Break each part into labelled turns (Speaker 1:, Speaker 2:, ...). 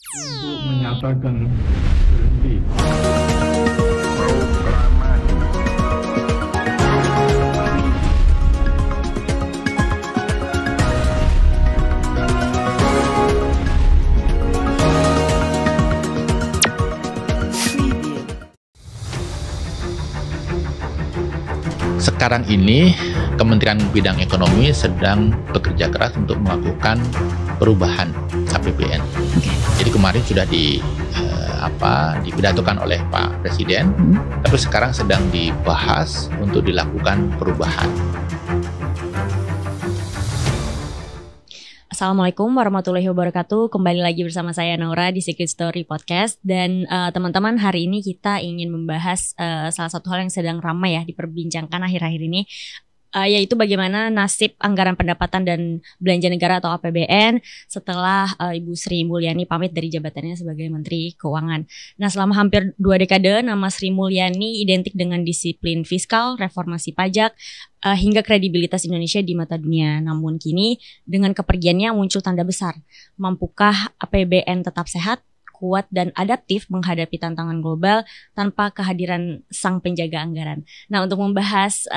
Speaker 1: untuk menyatakan berhenti.
Speaker 2: Sekarang ini Kementerian Bidang Ekonomi sedang bekerja keras untuk melakukan perubahan APBN. Jadi kemarin sudah dipidatokan oleh Pak Presiden, tapi sekarang sedang dibahas untuk dilakukan perubahan.
Speaker 3: Assalamualaikum warahmatullahi wabarakatuh. Kembali lagi bersama saya Naura di Secret Story Podcast. Dan teman-teman, hari ini kita ingin membahas salah satu hal yang sedang ramai ya diperbincangkan akhir-akhir ini, yaitu bagaimana nasib anggaran pendapatan dan belanja negara atau APBN setelah Ibu Sri Mulyani pamit dari jabatannya sebagai Menteri Keuangan. Nah, selama hampir 2 dekade, nama Sri Mulyani identik dengan disiplin fiskal, reformasi pajak, hingga kredibilitas Indonesia di mata dunia. Namun kini dengan kepergiannya muncul tanda besar. Mampukah APBN tetap sehat, kuat dan adaptif menghadapi tantangan global tanpa kehadiran sang penjaga anggaran? Nah, untuk membahas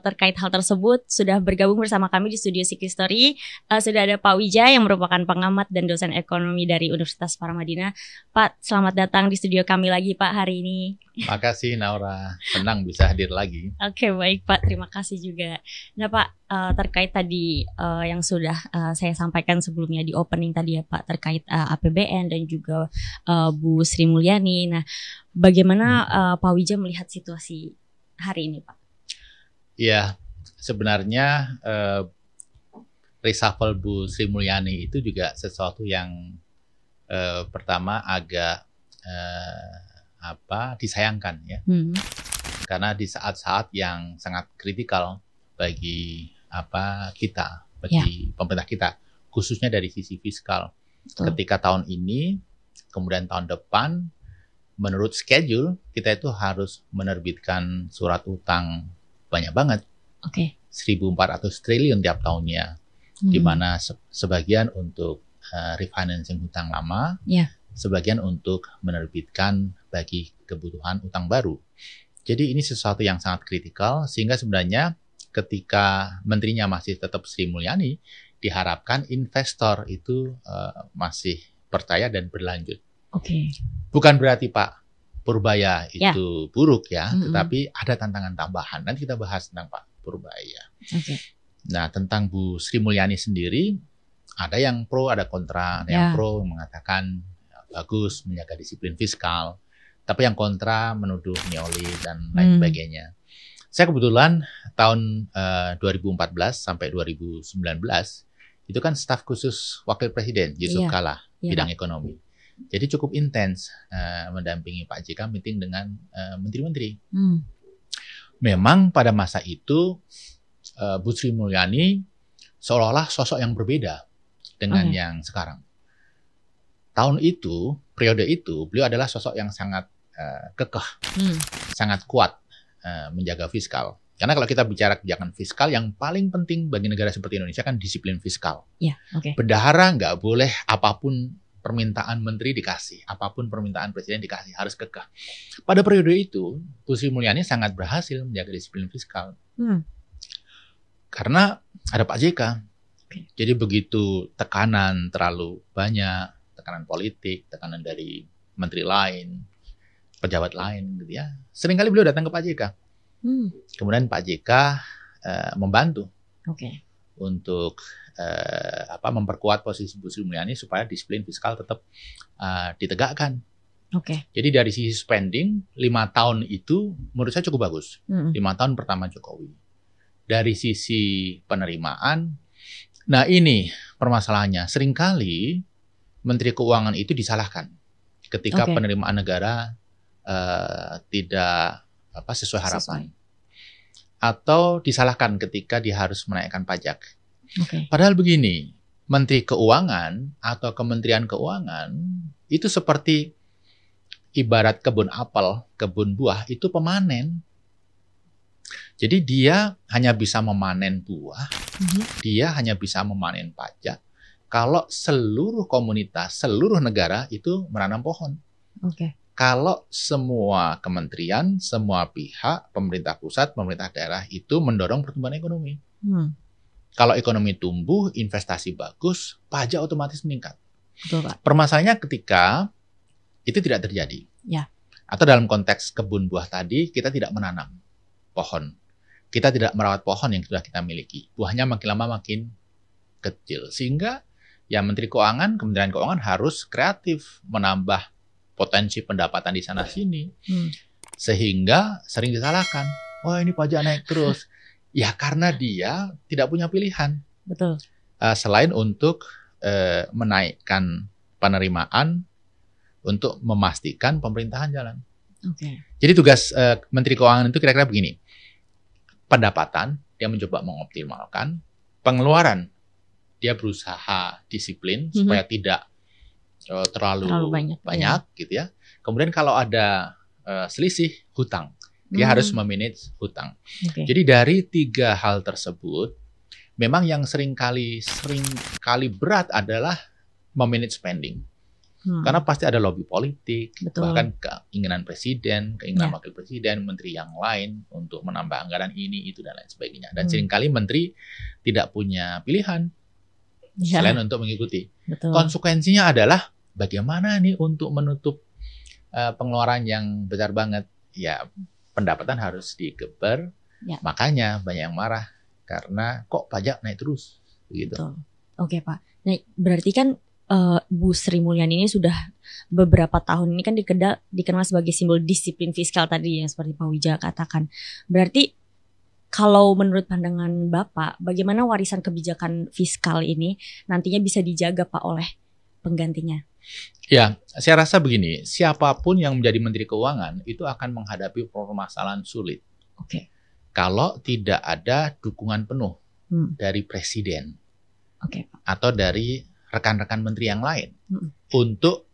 Speaker 3: terkait hal tersebut, sudah bergabung bersama kami di studio Secret Story. Sudah ada Pak Wijaya yang merupakan pengamat dan dosen ekonomi dari Universitas Paramadina. Pak, selamat datang di studio kami lagi Pak hari ini.
Speaker 2: Makasih Naura, senang bisa hadir lagi.
Speaker 3: Oke, baik Pak, terima kasih juga. Nah Pak, terkait tadi yang sudah saya sampaikan sebelumnya di opening tadi ya Pak, terkait APBN dan juga Bu Sri Mulyani. Nah, bagaimana Pak Wija melihat situasi hari ini Pak?
Speaker 2: Ya, sebenarnya reshuffle Bu Sri Mulyani itu juga sesuatu yang pertama agak disayangkan ya, karena di saat-saat yang sangat kritikal bagi pemerintah kita, khususnya dari sisi fiskal. Ketika tahun ini, kemudian tahun depan, menurut schedule kita itu harus menerbitkan surat utang banyak banget, 1.400 triliun tiap tahunnya, di mana sebagian untuk refinancing hutang lama, sebagian untuk menerbitkan bagi kebutuhan utang baru. Jadi ini sesuatu yang sangat kritikal, sehingga sebenarnya ketika menterinya masih tetap Sri Mulyani, diharapkan investor itu masih percaya dan berlanjut. Bukan berarti Pak Purbaya itu buruk ya, tetapi ada tantangan tambahan. Nanti kita bahas tentang Pak Purbaya. Nah, tentang Bu Sri Mulyani sendiri, ada yang pro, ada kontra. Ada yang pro mengatakan bagus menjaga disiplin fiskal, tapi yang kontra menuduh neoli dan lain sebagainya. Saya kebetulan tahun 2014 sampai 2019 itu kan staf khusus Wakil Presiden Yusuf Kala bidang ekonomi. Jadi cukup intens mendampingi Pak JK meeting dengan menteri-menteri. Memang pada masa itu Bu Sri Mulyani seolah-olah sosok yang berbeda dengan yang sekarang. Tahun itu, periode itu, beliau adalah sosok yang sangat kekeh, sangat kuat menjaga fiskal. Karena kalau kita bicara kebijakan fiskal, yang paling penting bagi negara seperti Indonesia kan disiplin fiskal. Bendahara nggak boleh apapun permintaan menteri dikasih, apapun permintaan presiden dikasih, harus kekeh. Pada periode itu, Bu Sri Mulyani sangat berhasil menjaga disiplin fiskal. Karena ada Pak JK. Jadi begitu tekanan terlalu banyak, tekanan politik, tekanan dari menteri lain, pejabat lain gitu ya. Seringkali beliau datang ke Pak JK. Kemudian Pak JK membantu untuk memperkuat posisi Bu Sri Mulyani supaya disiplin fiskal tetap ditegakkan. Jadi dari sisi spending, 5 tahun itu menurut saya cukup bagus. 5 tahun pertama Jokowi. Dari sisi penerimaan, nah ini permasalahannya. Seringkali Menteri Keuangan itu disalahkan ketika penerimaan negara tidak sesuai harapan, atau disalahkan ketika dia harus menaikkan pajak. Padahal begini, Menteri Keuangan atau Kementerian Keuangan itu seperti ibarat kebun apel, kebun buah itu pemanen. Jadi dia hanya bisa memanen buah, dia hanya bisa memanen pajak kalau seluruh komunitas, seluruh negara itu menanam pohon.
Speaker 3: Oke.
Speaker 2: Kalau semua kementerian, semua pihak, pemerintah pusat, pemerintah daerah itu mendorong pertumbuhan ekonomi. Kalau ekonomi tumbuh, investasi bagus, pajak otomatis meningkat.
Speaker 3: Betul, Pak.
Speaker 2: Permasalahannya ketika itu tidak terjadi.
Speaker 3: Ya.
Speaker 2: Atau dalam konteks kebun buah tadi, kita tidak menanam pohon. Kita tidak merawat pohon yang sudah kita miliki. Buahnya makin lama makin kecil. Sehingga ya Menteri Keuangan, Kementerian Keuangan harus kreatif menambah potensi pendapatan di sana-sini. Sehingga sering disalahkan. Wah, ini pajak naik terus. Ya karena dia tidak punya pilihan.
Speaker 3: Betul.
Speaker 2: Selain untuk menaikkan penerimaan untuk memastikan pemerintahan jalan.
Speaker 3: Oke.
Speaker 2: Jadi tugas Menteri Keuangan itu kira-kira begini. Pendapatan, dia mencoba mengoptimalkan. Pengeluaran, dia berusaha disiplin supaya tidak terlalu banyak gitu ya. Kemudian kalau ada selisih hutang, dia harus memanage hutang.
Speaker 3: Okay.
Speaker 2: Jadi dari 3 hal tersebut, memang yang sering kali berat adalah memanage spending. Karena pasti ada lobby politik,
Speaker 3: Betul.
Speaker 2: bahkan keinginan presiden, keinginan wakil presiden, menteri yang lain untuk menambah anggaran ini, itu, dan lain sebagainya. Dan seringkali menteri tidak punya pilihan selain untuk mengikuti.
Speaker 3: Betul.
Speaker 2: Konsekuensinya adalah bagaimana nih untuk menutup pengeluaran yang besar banget. Ya, pendapatan harus digeber, makanya banyak yang marah karena kok pajak naik terus. Begitu.
Speaker 3: Betul. Oke, Pak. Nah, berarti kan Bu Sri Mulyani ini sudah beberapa tahun ini kan dikenal sebagai simbol disiplin fiskal tadi yang seperti Pak Wijaya katakan. Berarti kalau menurut pandangan Bapak, bagaimana warisan kebijakan fiskal ini nantinya bisa dijaga Pak oleh penggantinya?
Speaker 2: Ya, saya rasa begini, siapapun yang menjadi Menteri Keuangan itu akan menghadapi permasalahan sulit.
Speaker 3: Oke.
Speaker 2: Kalau tidak ada dukungan penuh dari Presiden
Speaker 3: Oke, Pak.
Speaker 2: atau dari rekan-rekan menteri yang lain untuk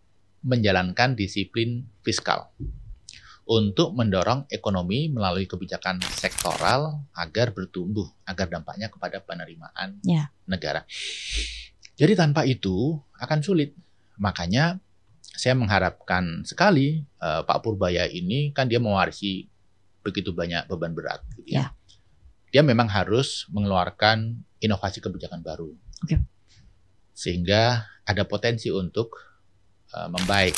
Speaker 2: menjalankan disiplin fiskal, untuk mendorong ekonomi melalui kebijakan sektoral agar bertumbuh, agar dampaknya kepada penerimaan negara. Jadi tanpa itu akan sulit. Makanya saya mengharapkan sekali Pak Purbaya ini kan dia mewarisi begitu banyak beban berat. Gitu ya. Dia memang harus mengeluarkan inovasi kebijakan baru.
Speaker 3: Oke.
Speaker 2: Sehingga ada potensi untuk membaik.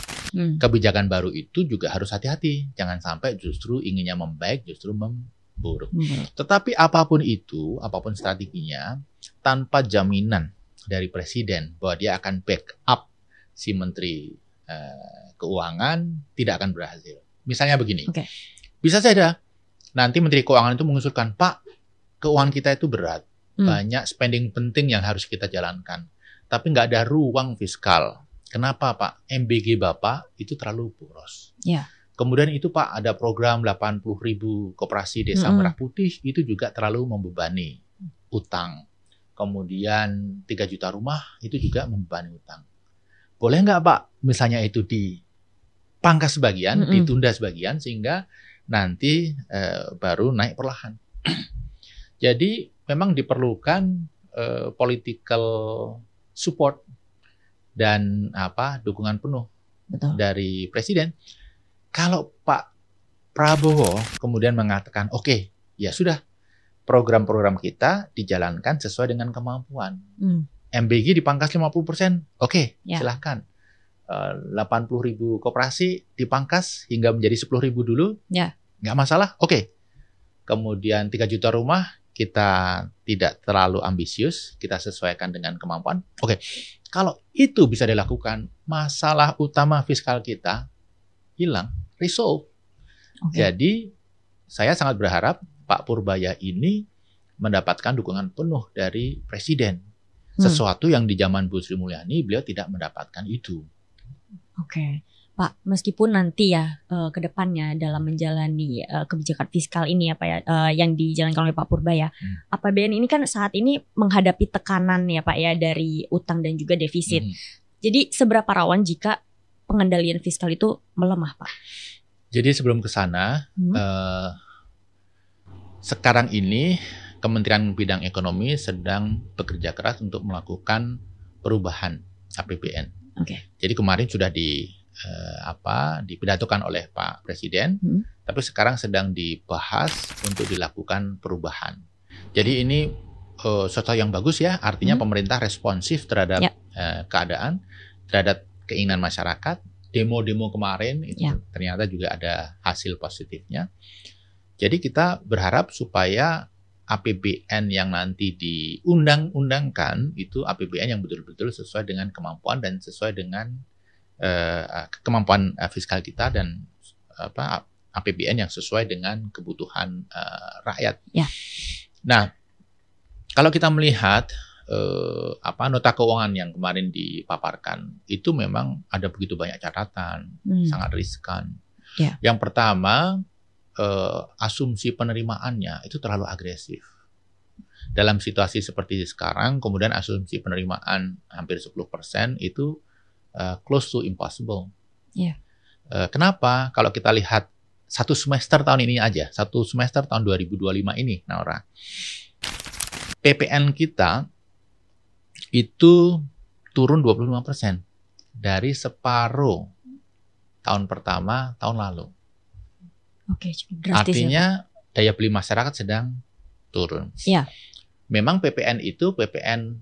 Speaker 2: Kebijakan baru itu juga harus hati-hati. Jangan sampai justru inginnya membaik, justru memburuk. Tetapi apapun itu, apapun strateginya, tanpa jaminan dari Presiden bahwa dia akan backup si Menteri Keuangan, tidak akan berhasil. Misalnya begini, bisa saja nanti Menteri Keuangan itu mengusulkan, Pak, keuangan kita itu berat. Banyak spending penting yang harus kita jalankan. Tapi nggak ada ruang fiskal. Kenapa, Pak? MBG Bapak itu terlalu boros. Kemudian itu, Pak, ada program 80.000 koperasi desa Merah Putih, itu juga terlalu membebani utang. Kemudian 3 juta rumah, itu juga membebani utang. Boleh nggak, Pak, misalnya itu dipangkas sebagian, ditunda sebagian, sehingga nanti baru naik perlahan. Jadi memang diperlukan political support dan dukungan penuh dari Presiden. Kalau Pak Prabowo kemudian mengatakan, oke, ya sudah, program-program kita dijalankan sesuai dengan kemampuan. MBG dipangkas 50%, oke, silahkan. 80.000 koperasi dipangkas hingga menjadi 10.000 dulu, nggak masalah, oke. Kemudian 3 juta rumah, kita tidak terlalu ambisius, kita sesuaikan dengan kemampuan. Oke, kalau itu bisa dilakukan, masalah utama fiskal kita hilang, resolve. Jadi, saya sangat berharap Pak Purbaya ini mendapatkan dukungan penuh dari Presiden. Sesuatu yang di zaman Bu Sri Mulyani, beliau tidak mendapatkan itu.
Speaker 3: Oke. Pak, meskipun nanti ya ke depannya dalam menjalani kebijakan fiskal ini ya Pak ya, yang dijalankan oleh Pak Purbaya, APBN ini kan saat ini menghadapi tekanan ya Pak ya dari utang dan juga defisit. Jadi seberapa rawan jika pengendalian fiskal itu melemah, Pak?
Speaker 2: Jadi sebelum ke sana, sekarang ini Kementerian Bidang Ekonomi sedang bekerja keras untuk melakukan perubahan APBN.
Speaker 3: Oke.
Speaker 2: Jadi kemarin sudah dipidatokan oleh Pak Presiden, tapi sekarang sedang dibahas untuk dilakukan perubahan. Jadi ini sesuatu yang bagus ya, artinya pemerintah responsif terhadap keadaan, terhadap keinginan masyarakat. Demo-demo kemarin itu ternyata juga ada hasil positifnya. Jadi kita berharap supaya APBN yang nanti diundang-undangkan itu APBN yang betul-betul sesuai dengan kemampuan dan sesuai dengan kemampuan fiskal kita dan APBN yang sesuai dengan kebutuhan rakyat. Ya. Nah, kalau kita melihat nota keuangan yang kemarin dipaparkan itu memang ada begitu banyak catatan, sangat riskan. Yeah. Yang pertama, asumsi penerimaannya itu terlalu agresif. Dalam situasi seperti sekarang, kemudian asumsi penerimaan hampir 10% itu close to impossible. Yeah. Kenapa? Kalau kita lihat satu semester tahun ini aja, satu semester tahun 2025 ini, Naura, PPN kita itu turun 25% dari separuh tahun pertama tahun lalu.
Speaker 3: Oke, drastis.
Speaker 2: Artinya daya beli masyarakat sedang turun.
Speaker 3: Ya.
Speaker 2: Memang PPN itu PPN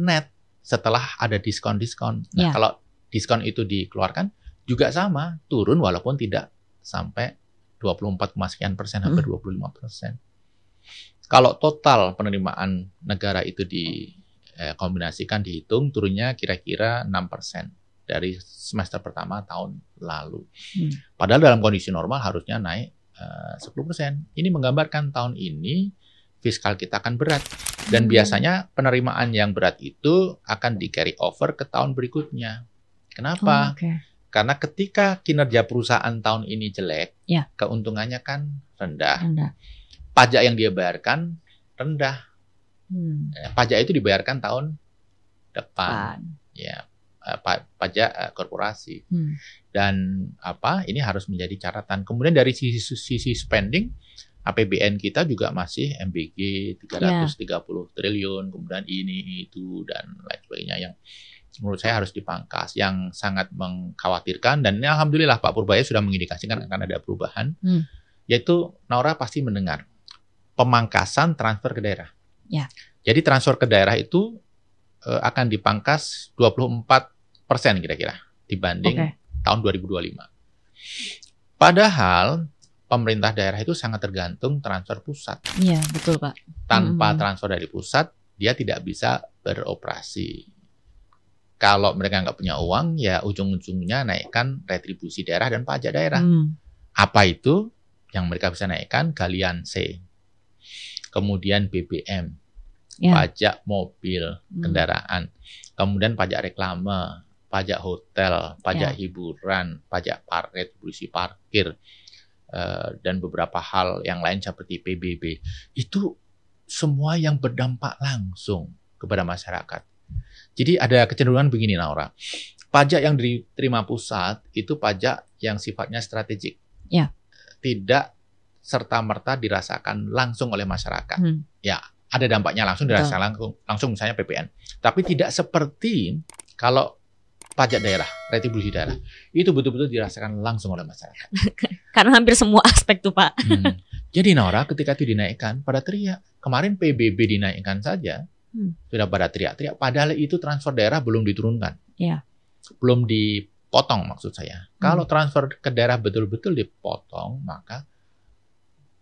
Speaker 2: net setelah ada diskon-diskon. Nah, kalau diskon itu dikeluarkan juga sama, turun walaupun tidak sampai 24,sekian%, hampir 25%. Kalau total penerimaan negara itu dikombinasikan, dihitung, turunnya kira-kira 6% dari semester pertama tahun lalu. Padahal dalam kondisi normal harusnya naik 10%. Ini menggambarkan tahun ini fiskal kita akan berat. Dan biasanya penerimaan yang berat itu akan di-carry over ke tahun berikutnya. Kenapa? Karena ketika kinerja perusahaan tahun ini jelek, keuntungannya kan rendah. Pajak yang dia bayarkan rendah. Pajak itu dibayarkan tahun depan. Ya, pajak korporasi. Dan ini harus menjadi catatan. Kemudian dari sisi spending, APBN kita juga masih MBG 330 triliun, kemudian ini, itu, dan lain sebagainya yang menurut saya harus dipangkas, yang sangat mengkhawatirkan. Dan ini alhamdulillah Pak Purbaya sudah mengindikasikan akan ada perubahan, yaitu Naura pasti mendengar pemangkasan transfer ke daerah. Ya. Jadi transfer ke daerah itu akan dipangkas 24% kira-kira dibanding tahun 2025. Padahal pemerintah daerah itu sangat tergantung transfer pusat. Iya, betul Pak. Tanpa transfer dari pusat, dia tidak bisa beroperasi. Kalau mereka nggak punya uang, ya ujung-ujungnya naikkan retribusi daerah dan pajak daerah. Apa itu yang mereka bisa naikkan? Galian C. Kemudian BBM, pajak mobil, kendaraan. Kemudian pajak reklame, pajak hotel, pajak hiburan, pajak retribusi parkir, dan beberapa hal yang lain seperti PBB. Itu semua yang berdampak langsung kepada masyarakat. Jadi ada kecenderungan begini, Naura. Pajak yang diterima pusat itu pajak yang sifatnya strategik. Ya. Tidak serta-merta dirasakan langsung oleh masyarakat. Ya, ada dampaknya langsung dirasakan langsung misalnya PPN. Tapi tidak seperti kalau pajak daerah, retribusi daerah. Itu betul-betul dirasakan langsung oleh masyarakat.
Speaker 3: Karena hampir semua aspek tuh, Pak.
Speaker 2: Jadi Naura, ketika itu dinaikkan, pada teriak. Kemarin PBB dinaikkan saja, sudah pada teriak-teriak. Padahal itu transfer daerah belum diturunkan. Ya. Belum dipotong maksud saya. Kalau transfer ke daerah betul-betul dipotong, maka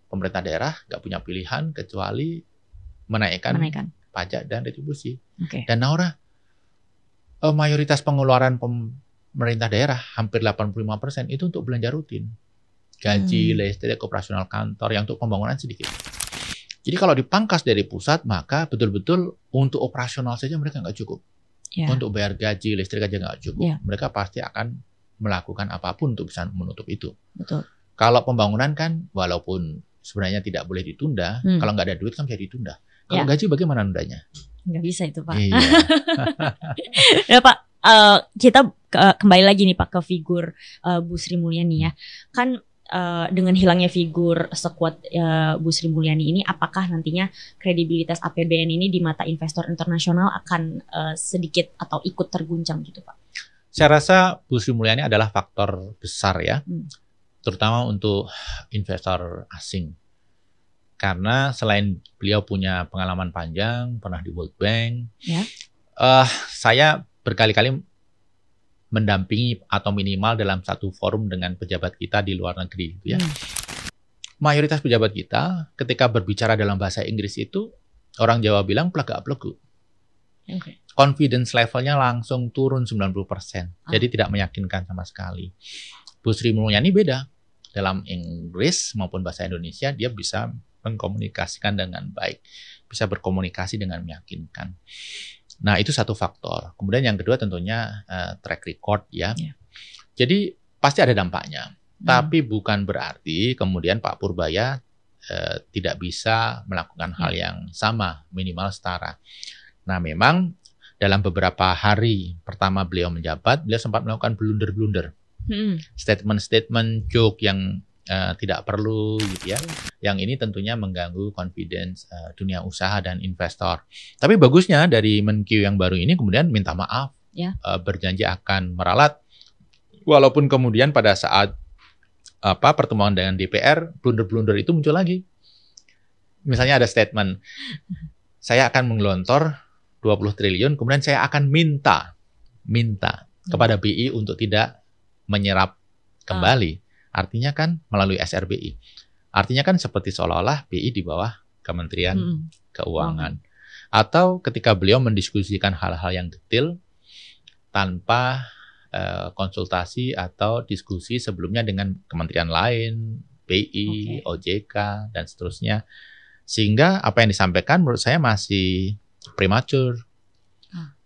Speaker 2: pemerintah daerah nggak punya pilihan kecuali menaikkan pajak dan retribusi. Dan Naura, mayoritas pengeluaran pemerintah daerah, hampir 85% itu untuk belanja rutin. Gaji, listrik, operasional kantor, yang untuk pembangunan sedikit. Jadi kalau dipangkas dari pusat, maka betul-betul untuk operasional saja mereka nggak cukup. Untuk bayar gaji, listrik aja nggak cukup. Mereka pasti akan melakukan apapun untuk bisa menutup itu. Betul. Kalau pembangunan kan, walaupun sebenarnya tidak boleh ditunda, kalau nggak ada duit kan bisa ditunda. Kalau gaji bagaimana nundanya?
Speaker 3: Nggak bisa itu Pak. Iya. Ya Pak, kita kembali lagi nih Pak ke figur Bu Sri Mulyani ya. Kan dengan hilangnya figur sekuat Bu Sri Mulyani ini, apakah nantinya kredibilitas APBN ini di mata investor internasional akan sedikit atau ikut terguncang gitu Pak?
Speaker 2: Saya rasa Bu Sri Mulyani adalah faktor besar ya, terutama untuk investor asing. Karena selain beliau punya pengalaman panjang, pernah di World Bank, saya berkali-kali mendampingi atau minimal dalam satu forum dengan pejabat kita di luar negeri gitu ya. Mayoritas pejabat kita ketika berbicara dalam bahasa Inggris itu orang Jawa bilang plagak-plegu. Confidence levelnya langsung turun 90%. Jadi tidak meyakinkan sama sekali. Bu Sri Mulyani beda. Dalam Inggris maupun bahasa Indonesia dia bisa mengkomunikasikan dengan baik. Bisa berkomunikasi dengan meyakinkan. Nah, itu satu faktor. Kemudian yang kedua tentunya track record ya. Jadi pasti ada dampaknya. Tapi bukan berarti kemudian Pak Purbaya tidak bisa melakukan hal yang sama, minimal setara. Nah, memang dalam beberapa hari pertama beliau menjabat, beliau sempat melakukan blunder-blunder. Statement-statement joke yang tidak perlu gitu ya. Yang ini tentunya mengganggu confidence dunia usaha dan investor. Tapi bagusnya dari Menkyu yang baru ini kemudian minta maaf, berjanji akan meralat. Walaupun kemudian pada saat pertemuan dengan DPR, blunder-blunder itu muncul lagi. Misalnya ada statement, saya akan menggelontor 20 triliun, kemudian saya akan minta kepada BI untuk tidak menyerap kembali. Artinya kan melalui SRBI. Artinya kan seperti seolah-olah BI di bawah Kementerian Keuangan. Atau ketika beliau mendiskusikan hal-hal yang detail tanpa konsultasi atau diskusi sebelumnya dengan kementerian lain, BI, OJK, dan seterusnya. Sehingga apa yang disampaikan menurut saya masih prematur.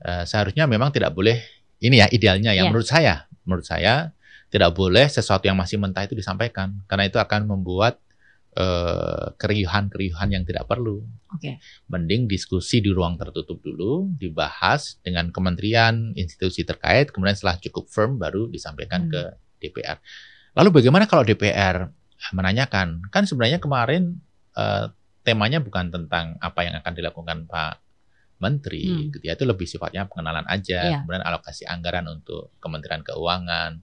Speaker 2: Seharusnya memang tidak boleh, ini ya idealnya ya menurut saya tidak boleh sesuatu yang masih mentah itu disampaikan, karena itu akan membuat keriuhan-keriuhan yang tidak perlu. Mending diskusi di ruang tertutup dulu, dibahas dengan kementerian, institusi terkait, kemudian setelah cukup firm baru disampaikan ke DPR. Lalu bagaimana kalau DPR menanyakan? Kan sebenarnya kemarin temanya bukan tentang apa yang akan dilakukan Pak Menteri, gitu ya. Itu lebih sifatnya pengenalan aja, kemudian alokasi anggaran untuk Kementerian Keuangan.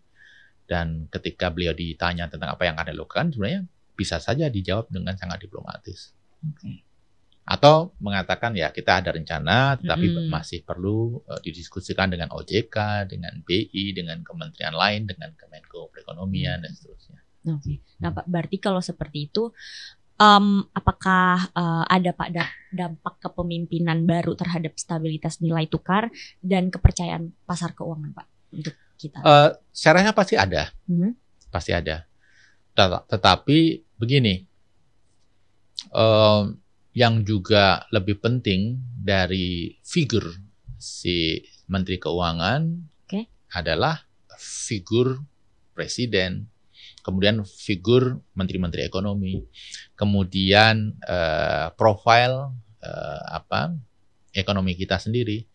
Speaker 2: Dan ketika beliau ditanya tentang apa yang akan dilakukan, sebenarnya bisa saja dijawab dengan sangat diplomatis. Atau mengatakan ya kita ada rencana, tetapi masih perlu didiskusikan dengan OJK, dengan BI, dengan kementerian lain, dengan Kemenko Perekonomian, dan seterusnya.
Speaker 3: Nah Pak, berarti kalau seperti itu, apakah ada Pak dampak kepemimpinan baru terhadap stabilitas nilai tukar dan kepercayaan pasar keuangan Pak untuk kita?
Speaker 2: Saya rasa pasti ada, pasti ada. Tetapi begini, yang juga lebih penting dari figur si Menteri Keuangan adalah figur Presiden, kemudian figur Menteri-Menteri Ekonomi, kemudian profil ekonomi kita sendiri,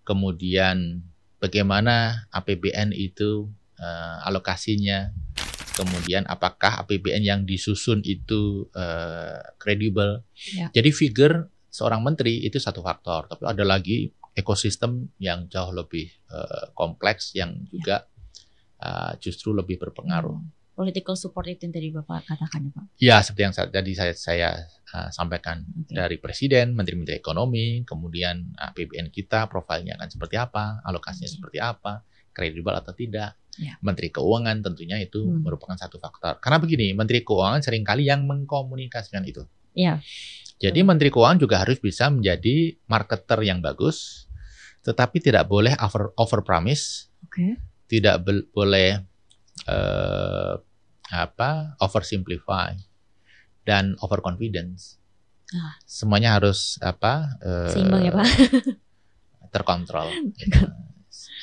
Speaker 2: kemudian bagaimana APBN itu alokasinya, kemudian apakah APBN yang disusun itu kredibel. Jadi figur seorang menteri itu satu faktor, tapi ada lagi ekosistem yang jauh lebih kompleks yang juga justru lebih berpengaruh.
Speaker 3: Political support itu yang tadi Bapak katakan ya Pak? Ya,
Speaker 2: seperti yang tadi saya sampaikan, dari Presiden, Menteri-Menteri Ekonomi, kemudian APBN kita profilnya akan seperti apa, alokasinya seperti apa, kredibel atau tidak. Menteri Keuangan tentunya itu merupakan satu faktor. Karena begini, Menteri Keuangan seringkali yang mengkomunikasikan itu. Jadi Menteri Keuangan juga harus bisa menjadi marketer yang bagus, tetapi tidak boleh over promise, tidak boleh oversimplify dan overconfidence. Semuanya harus
Speaker 3: seimbang ya Pak.
Speaker 2: Terkontrol.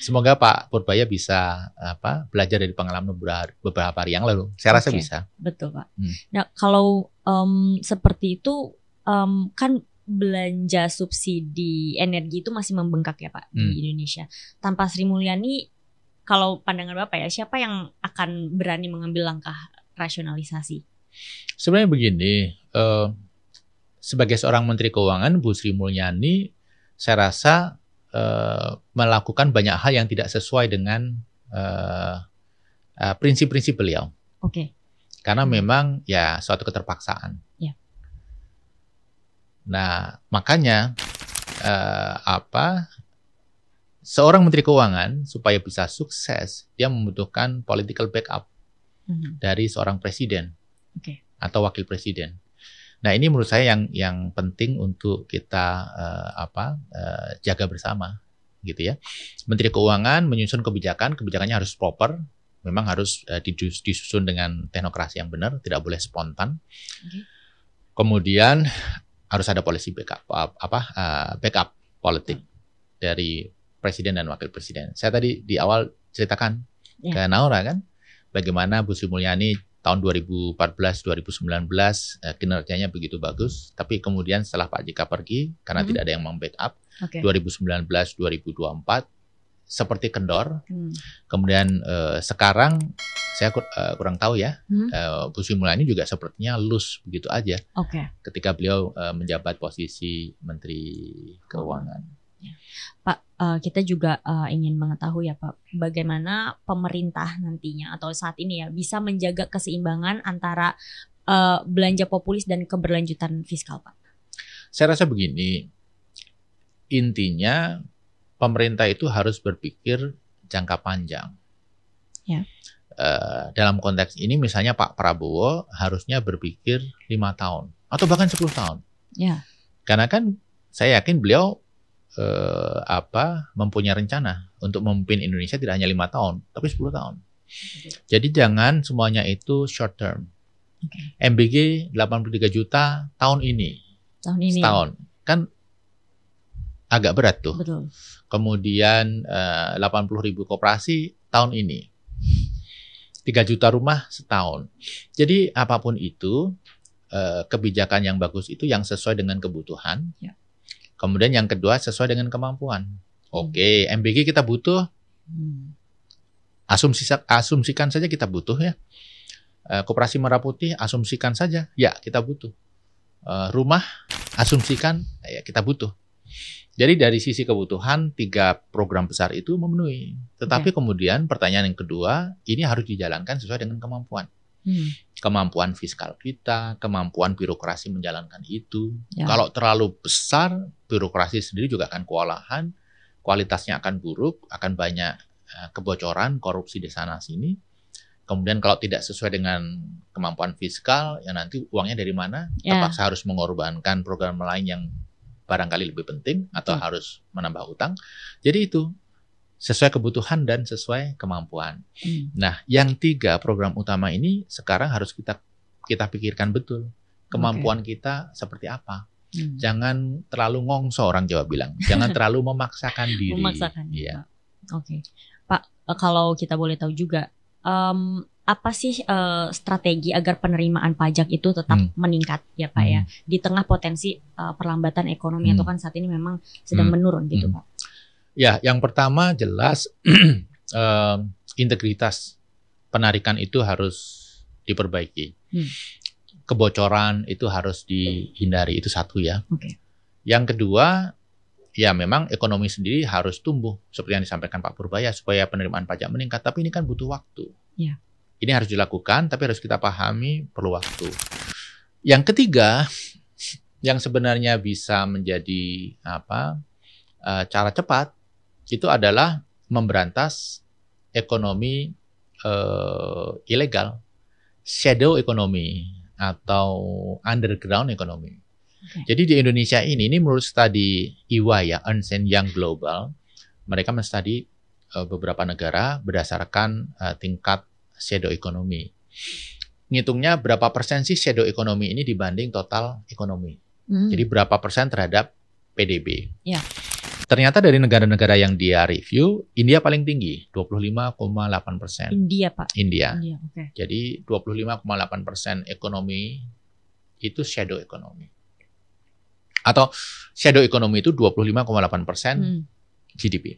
Speaker 2: Semoga Pak Purbaya bisa belajar dari pengalaman beberapa hari yang lalu. Saya rasa bisa.
Speaker 3: Betul Pak. Nah kalau seperti itu kan belanja subsidi energi itu masih membengkak ya Pak di Indonesia. Tanpa Sri Mulyani, kalau pandangan Bapak ya, siapa yang akan berani mengambil langkah rasionalisasi?
Speaker 2: Sebenarnya begini, sebagai seorang Menteri Keuangan, Bu Sri Mulyani, saya rasa melakukan banyak hal yang tidak sesuai dengan prinsip-prinsip beliau.
Speaker 3: Oke.
Speaker 2: Karena memang ya suatu keterpaksaan.
Speaker 3: Ya.
Speaker 2: Nah, makanya seorang Menteri Keuangan supaya bisa sukses, dia membutuhkan political backup dari seorang presiden atau wakil presiden. Nah, ini menurut saya yang penting untuk kita jaga bersama, gitu ya. Menteri Keuangan menyusun kebijakannya harus proper, memang harus disusun dengan teknokrasi yang benar, tidak boleh spontan. Kemudian harus ada policy backup politik dari presiden dan wakil presiden. Saya tadi di awal ceritakan ke Naura kan, bagaimana Bu Sri Mulyani tahun 2014-2019 kinerjanya begitu bagus, tapi kemudian setelah Pak JK pergi karena tidak ada yang membackup, 2019-2024 seperti kendor. Kemudian sekarang saya kurang tahu ya, Bu Sri Mulyani juga sepertinya loose begitu aja ketika beliau menjabat posisi Menteri Keuangan.
Speaker 3: Pak, kita juga ingin mengetahui ya Pak, bagaimana pemerintah nantinya atau saat ini ya bisa menjaga keseimbangan antara belanja populis dan keberlanjutan fiskal, Pak.
Speaker 2: Saya rasa begini, intinya pemerintah itu harus berpikir jangka panjang.
Speaker 3: Ya.
Speaker 2: Dalam konteks ini misalnya Pak Prabowo harusnya berpikir 5 tahun atau bahkan 10 tahun.
Speaker 3: Ya.
Speaker 2: Karena kan saya yakin beliau mempunyai rencana untuk memimpin Indonesia tidak hanya 5 tahun, tapi 10 tahun. Jadi jangan semuanya itu short term. MBG 83 juta tahun ini. Setahun. Kan agak berat tuh.
Speaker 3: Betul.
Speaker 2: Kemudian 80.000 koperasi tahun ini. 3 juta rumah setahun. Jadi apapun itu, kebijakan yang bagus itu yang sesuai dengan kebutuhan.
Speaker 3: Ya.
Speaker 2: Kemudian yang kedua sesuai dengan kemampuan. Oke, MBG kita butuh. Asumsikan saja kita butuh ya. Koperasi Merah Putih asumsikan saja, ya kita butuh. Rumah asumsikan, ya kita butuh. Jadi dari sisi kebutuhan 3 program besar itu memenuhi. Tetapi kemudian pertanyaan yang kedua, ini harus dijalankan sesuai dengan kemampuan. Kemampuan fiskal kita, kemampuan birokrasi menjalankan itu. Ya. Kalau terlalu besar, birokrasi sendiri juga akan kewalahan, kualitasnya akan buruk, akan banyak kebocoran, korupsi di sana sini. Kemudian kalau tidak sesuai dengan kemampuan fiskal, ya nanti uangnya dari mana? Terpaksa harus mengorbankan program lain yang barangkali lebih penting atau harus menambah utang. Jadi itu sesuai kebutuhan dan sesuai kemampuan. Nah, yang 3 program utama ini sekarang harus kita pikirkan betul. Kemampuan kita seperti apa. Jangan terlalu ngongso, orang Jawa bilang. Jangan terlalu memaksakan diri. Ya.
Speaker 3: Oke. Pak, kalau kita boleh tahu juga, apa sih strategi agar penerimaan pajak itu tetap meningkat ya Pak ya, di tengah potensi perlambatan ekonomi atau kan saat ini memang sedang menurun gitu Pak?
Speaker 2: Ya, yang pertama jelas integritas penarikan itu harus diperbaiki. Kebocoran itu harus dihindari, itu satu ya. Yang kedua, ya memang ekonomi sendiri harus tumbuh seperti yang disampaikan Pak Purbaya supaya penerimaan pajak meningkat. Tapi ini kan butuh waktu. Ya. Ini harus dilakukan, tapi harus kita pahami perlu waktu. Yang ketiga, yang sebenarnya bisa menjadi cara cepat itu adalah memberantas ekonomi ilegal, shadow economy atau underground economy. Jadi di Indonesia ini menurut studi EY ya, Ernst & Young Global, mereka menstudi beberapa negara berdasarkan tingkat shadow economy. Ngitungnya berapa persen sih shadow economy ini dibanding total ekonomi. Jadi berapa persen terhadap PDB. Ya. Ternyata dari negara-negara yang dia review, India paling tinggi, 25,8%.
Speaker 3: India, Pak?
Speaker 2: India. Okay. Jadi 25,8% ekonomi itu shadow economy. Atau shadow economy itu 25,8% GDP.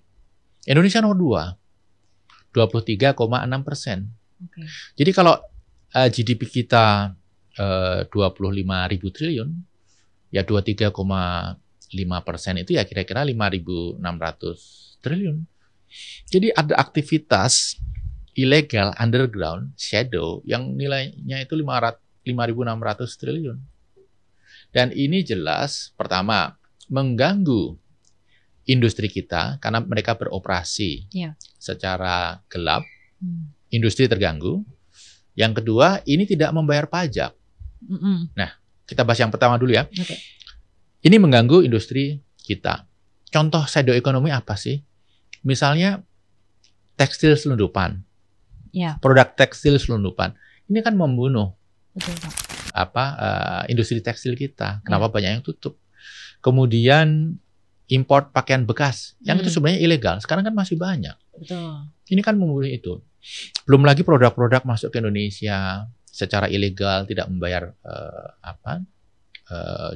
Speaker 2: Indonesia nomor 2, 23,6%. Okay. Jadi kalau GDP kita 25.000 triliun, ya 23,5% itu ya kira-kira 5.600 triliun. Jadi ada aktivitas ilegal underground shadow yang nilainya itu 5.600 triliun. Dan ini jelas pertama mengganggu industri kita karena mereka beroperasi secara gelap, industri terganggu. Yang kedua, ini tidak membayar pajak. Nah, kita bahas yang pertama dulu ya.
Speaker 3: Okay.
Speaker 2: Ini mengganggu industri kita. Contoh shadow economy apa sih? Misalnya tekstil selundupan, produk tekstil selundupan. Ini kan membunuh industri tekstil kita. Kenapa banyak yang tutup? Kemudian import pakaian bekas, yang itu sebenarnya ilegal. Sekarang kan masih banyak.
Speaker 3: Betul.
Speaker 2: Ini kan membunuh itu. Belum lagi produk-produk masuk ke Indonesia secara ilegal, tidak membayar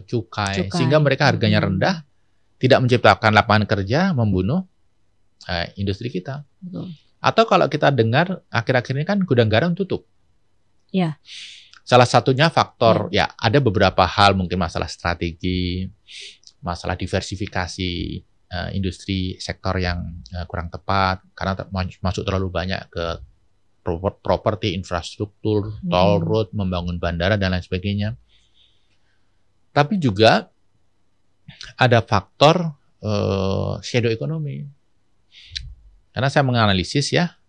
Speaker 2: cukai, sehingga mereka harganya rendah, tidak menciptakan lapangan kerja, membunuh industri kita.
Speaker 3: Betul.
Speaker 2: Atau kalau kita dengar akhir-akhir ini kan gudang garam tutup.
Speaker 3: Ya.
Speaker 2: Salah satunya faktor ya ada beberapa hal, mungkin masalah strategi, masalah diversifikasi industri sektor yang kurang tepat karena masuk terlalu banyak ke properti, infrastruktur, toll road, membangun bandara dan lain sebagainya. Tapi juga ada faktor shadow economy. Karena saya menganalisis ya,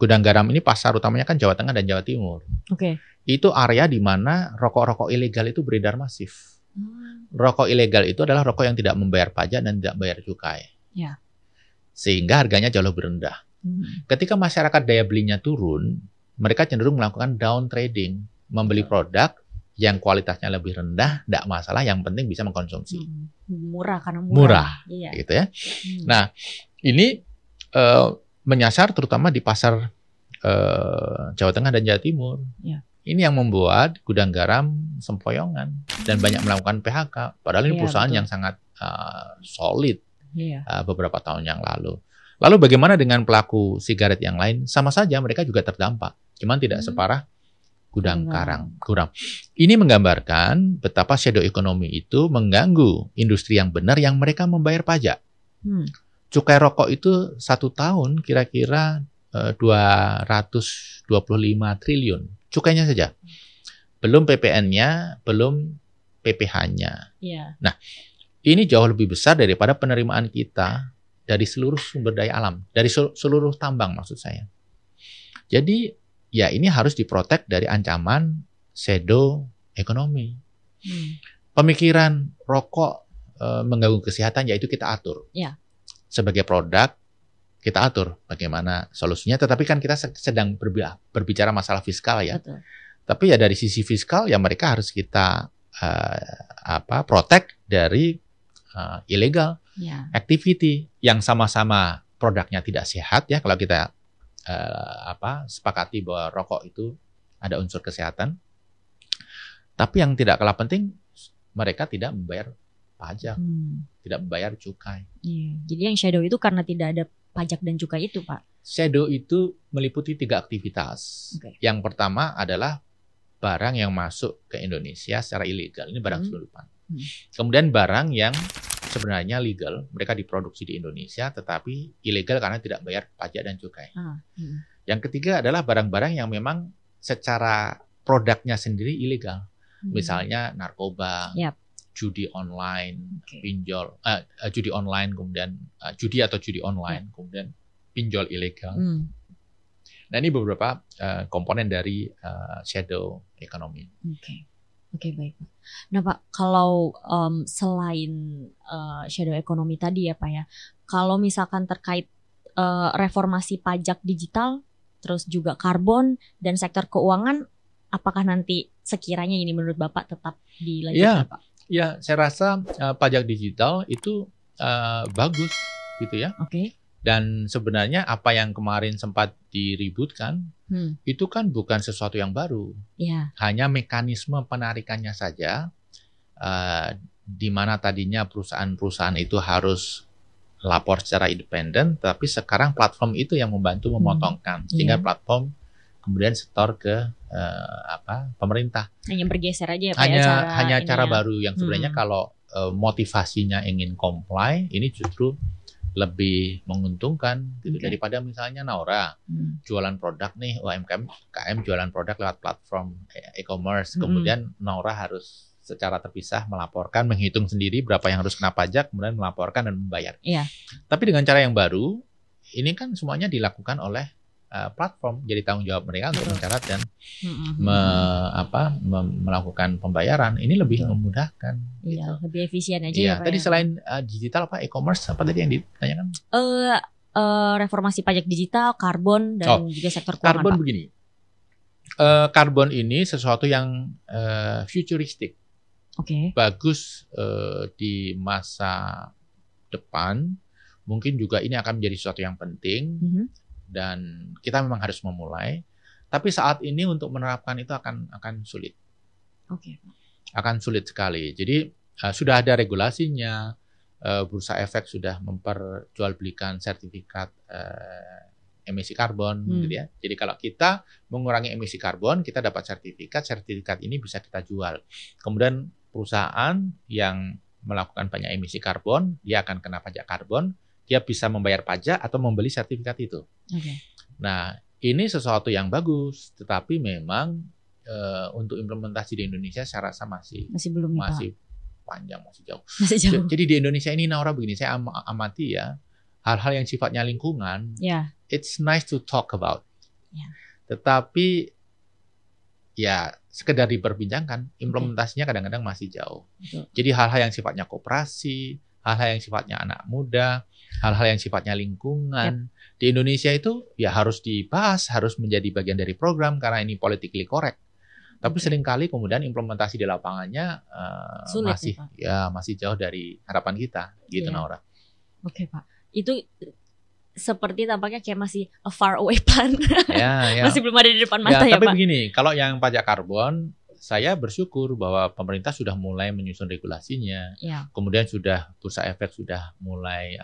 Speaker 2: gudang garam ini pasar utamanya kan Jawa Tengah dan Jawa Timur.
Speaker 3: Oke.
Speaker 2: Itu area di mana rokok-rokok ilegal itu beredar masif. Rokok ilegal itu adalah rokok yang tidak membayar pajak dan tidak bayar cukai.
Speaker 3: Ya.
Speaker 2: Sehingga harganya jauh lebih rendah. Ketika masyarakat daya belinya turun, mereka cenderung melakukan down trading, membeli produk yang kualitasnya lebih rendah, tidak masalah, yang penting bisa mengkonsumsi.
Speaker 3: Murah karena
Speaker 2: murah.
Speaker 3: Iya.
Speaker 2: Gitu ya. Nah, ini menyasar terutama di pasar Jawa Tengah dan Jawa Timur.
Speaker 3: Ya.
Speaker 2: Ini yang membuat gudang garam sempoyongan dan banyak melakukan PHK. Padahal ini perusahaan yang sangat solid beberapa tahun yang lalu. Lalu bagaimana dengan pelaku sigaret yang lain? Sama saja mereka juga terdampak, cuman tidak separah gudang garam. Ini menggambarkan betapa shadow economy itu mengganggu industri yang benar yang mereka membayar pajak. Cukai rokok itu 1 tahun kira-kira 225 triliun. Cukainya saja. Belum PPN-nya, belum PPh-nya. Nah, ini jauh lebih besar daripada penerimaan kita dari seluruh sumber daya alam, dari seluruh tambang maksud saya. Jadi, ya ini harus diprotek dari ancaman shadow economy. Pemikiran rokok mengganggu kesehatan, yaitu kita atur. Sebagai produk, kita atur bagaimana solusinya. Tetapi kan kita sedang berbicara masalah fiskal ya.
Speaker 3: Betul.
Speaker 2: Tapi ya dari sisi fiskal ya mereka harus kita protect dari illegal activity yang sama-sama produknya tidak sehat ya. Kalau kita sepakati bahwa rokok itu ada unsur kesehatan. Tapi yang tidak kalah penting, mereka tidak membayar pajak, tidak membayar cukai.
Speaker 3: Jadi yang shadow itu karena tidak ada pajak dan cukai itu, Pak?
Speaker 2: Shadow itu meliputi 3 aktivitas. Yang pertama adalah barang yang masuk ke Indonesia secara ilegal. Ini barang selundupan. Kemudian barang yang sebenarnya legal, mereka diproduksi di Indonesia, tetapi ilegal karena tidak bayar pajak dan cukai. Yang ketiga adalah barang-barang yang memang secara produknya sendiri ilegal. Misalnya narkoba, judi online, pinjol, judi online, kemudian judi atau judi online, kemudian pinjol ilegal. Nah ini beberapa komponen dari shadow economy.
Speaker 3: Oke, baik. Nah Pak, kalau selain shadow economy tadi ya Pak ya, kalau misalkan terkait reformasi pajak digital, terus juga karbon dan sektor keuangan, apakah nanti sekiranya ini menurut Bapak tetap dilanjutkan Pak?
Speaker 2: Ya, saya rasa pajak digital itu bagus gitu ya. Dan sebenarnya apa yang kemarin sempat diributkan itu kan bukan sesuatu yang baru. Hanya mekanisme penarikannya saja, di mana tadinya perusahaan-perusahaan itu harus lapor secara independen, tapi sekarang platform itu yang membantu memotongkan, sehingga platform kemudian setor ke pemerintah.
Speaker 3: Hanya bergeser aja ya Pak ya
Speaker 2: Hanya cara
Speaker 3: ininya.
Speaker 2: baru yang sebenarnya kalau motivasinya ingin comply, ini justru lebih menguntungkan gitu, daripada misalnya Naura jualan produk nih, UMKM jualan produk lewat platform e-commerce, kemudian Naura harus secara terpisah melaporkan, menghitung sendiri berapa yang harus kena pajak, kemudian melaporkan dan membayar.
Speaker 3: Iya.
Speaker 2: Tapi dengan cara yang baru, ini kan semuanya dilakukan oleh platform, jadi tanggung jawab mereka untuk mencatat dan melakukan pembayaran. Ini lebih memudahkan.
Speaker 3: Iya,
Speaker 2: gitu.
Speaker 3: lebih efisien aja
Speaker 2: Iya,
Speaker 3: ya Pak.
Speaker 2: tadi
Speaker 3: ya.
Speaker 2: selain digital e-commerce apa tadi yang ditanyakan?
Speaker 3: Reformasi pajak digital, karbon dan juga sektor keuangan.
Speaker 2: Karbon
Speaker 3: Pak.
Speaker 2: begini. Karbon ini sesuatu yang futuristik.
Speaker 3: Oke.
Speaker 2: Bagus di masa depan. Mungkin juga ini akan menjadi sesuatu yang penting. Dan kita memang harus memulai, tapi saat ini untuk menerapkan itu akan sulit.
Speaker 3: Oke.
Speaker 2: Akan sulit sekali. Jadi sudah ada regulasinya, Bursa Efek sudah memperjualbelikan sertifikat emisi karbon, gitu ya. Jadi kalau kita mengurangi emisi karbon, kita dapat sertifikat ini bisa kita jual. Kemudian perusahaan yang melakukan banyak emisi karbon, dia akan kena pajak karbon. Dia bisa membayar pajak atau membeli sertifikat itu. Nah, ini sesuatu yang bagus, tetapi memang untuk implementasi di Indonesia saya rasa masih
Speaker 3: belum
Speaker 2: masih panjang, masih jauh.
Speaker 3: Masih jauh.
Speaker 2: Jadi di Indonesia ini Naura begini, saya amati ya, hal-hal yang sifatnya lingkungan, it's nice to talk about. Tetapi ya sekedar diperbincangkan, implementasinya kadang-kadang masih jauh. Jadi hal-hal yang sifatnya koperasi, hal-hal yang sifatnya anak muda, hal-hal yang sifatnya lingkungan di Indonesia itu ya harus dibahas, harus menjadi bagian dari program karena ini politically correct. Tapi seringkali kemudian implementasi di lapangannya masih jauh dari harapan kita, gitu Naura.
Speaker 3: Oke Pak, itu seperti tampaknya kayak masih a far away plan, masih belum ada di depan mata ya
Speaker 2: Tapi
Speaker 3: Pak.
Speaker 2: begini, kalau yang pajak karbon, saya bersyukur bahwa pemerintah sudah mulai menyusun regulasinya. Kemudian Bursa Efek sudah mulai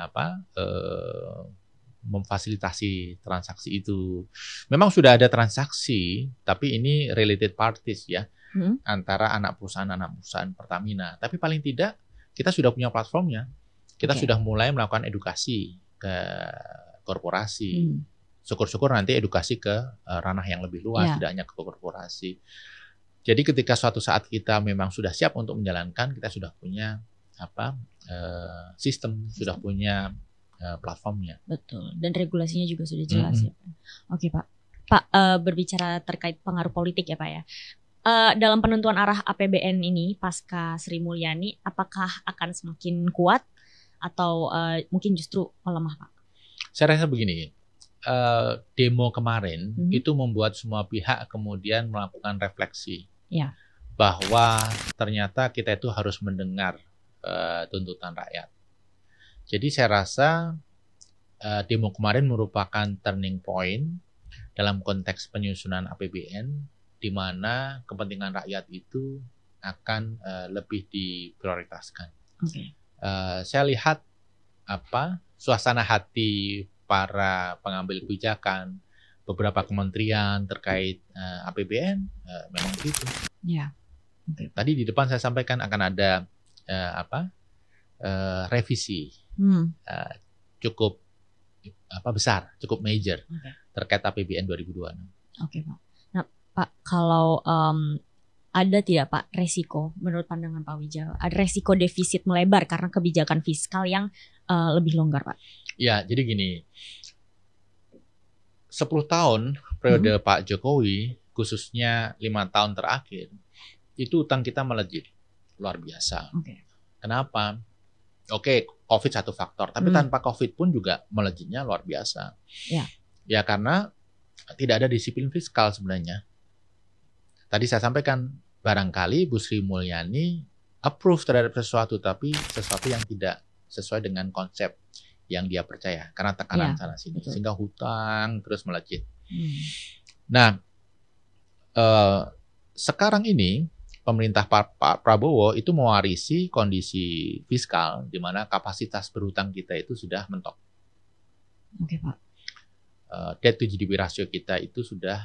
Speaker 2: memfasilitasi transaksi itu. Memang sudah ada transaksi, tapi ini related parties ya, antara anak perusahaan Pertamina. Tapi paling tidak kita sudah punya platformnya. Kita sudah mulai melakukan edukasi ke korporasi. Syukur-syukur nanti edukasi ke ranah yang lebih luas, tidak hanya ke korporasi. Jadi ketika suatu saat kita memang sudah siap untuk menjalankan, kita sudah punya sistem, sudah punya platformnya.
Speaker 3: Betul. Dan regulasinya juga sudah jelas ya. Oke Pak. Pak, berbicara terkait pengaruh politik ya Pak ya. Dalam penentuan arah APBN ini pasca Sri Mulyani, apakah akan semakin kuat atau mungkin justru melemah Pak?
Speaker 2: Saya rasa begini. Demo kemarin itu membuat semua pihak kemudian melakukan refleksi. Bahwa ternyata kita itu harus mendengar tuntutan rakyat. Jadi saya rasa demo kemarin merupakan turning point dalam konteks penyusunan APBN, di mana kepentingan rakyat itu akan lebih diprioritaskan. Saya lihat suasana hati para pengambil kebijakan, beberapa kementerian terkait APBN memang begitu. Tadi di depan saya sampaikan akan ada revisi cukup besar, cukup major terkait APBN 2026.
Speaker 3: Oke Pak. Nah Pak, kalau ada tidak Pak resiko menurut pandangan Pak Wijaya, ada resiko defisit melebar karena kebijakan fiskal yang lebih longgar Pak?
Speaker 2: Ya, jadi gini, 10 tahun periode Pak Jokowi, khususnya 5 tahun terakhir, itu utang kita melejit, luar biasa. Kenapa? COVID satu faktor, tapi tanpa COVID pun juga melejitnya luar biasa. Ya karena tidak ada disiplin fiskal sebenarnya. Tadi saya sampaikan, barangkali Bu Sri Mulyani approve terhadap sesuatu, tapi sesuatu yang tidak sesuai dengan konsep yang dia percaya karena tekanan sana sini, sehingga hutang terus melejit. Nah, sekarang ini pemerintah Pak Prabowo itu mewarisi kondisi fiskal di mana kapasitas berhutang kita itu sudah mentok.
Speaker 3: Oke Pak.
Speaker 2: Debt to GDP ratio kita itu sudah